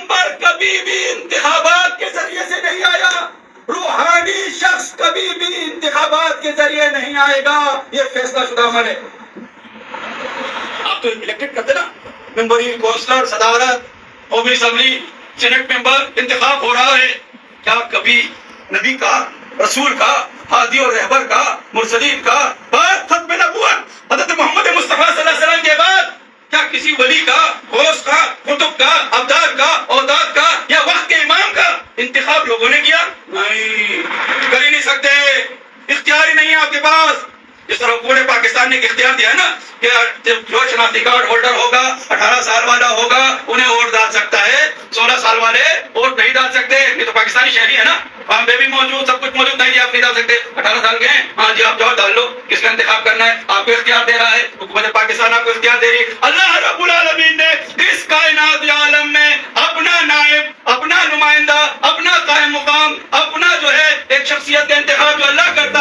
پیغمبر کبھی بھی انتخابات کے ذریعے سے نہیں آیا، روحانی شخص کبھی بھی انتخابات کے ذریعے نہیں آئے گا، یہ فیصلہ شدہ عمل ہے۔ آپ تو الیکٹڈ کرتے نا، ممبری، کونسلر، صدارت، قومی اسمبلی، سینٹ ممبر، انتخاب ہو رہا ہے۔ کیا کبھی نبی کا، رسول کا، ہادی اور رہبر کا، مرسلین کا، بعد ختم نبوت حضرت محمد مصطفیٰ صلی اللہ علیہ وسلم کے بعد کیا کسی ولی کا، غوث کا، قطب کا، ابدال کا، اوتاد کا یا وقت کے امام کا انتخاب لوگوں نے کیا؟ نہیں، کر ہی نہیں سکتے، اختیار ہی نہیں ہے آپ کے پاس۔ جس طرح حکومت پاکستان نے اختیار دیا ہے نا کہ جو شناختی کارڈ ہولڈر ہوگا، 18 سال والا ہوگا، انہیں ووٹ ڈال سکتا ہے، 16 سال والے ووٹ نہیں ڈال سکتے۔ یہ تو پاکستانی شہری ہے نا، وہاں پہ بھی موجود، سب کچھ موجود، نہیں جی آپ نہیں ڈال سکتے، 18 سال کے ہیں، ہاں جی آپ جاؤ ڈال لو، کس کا انتخاب کرنا ہے آپ کو اختیار دے رہا ہے، حکومت پاکستان آپ کو اختیار دے رہی ہے۔ اللہ رب العالمین نے اس کائنات عالم میں اپنا نائب، اپنا نمائندہ، اپنا قائم مقام، اپنا جو ہے ایک شخصیت کا انتخاب جو اللہ کرتا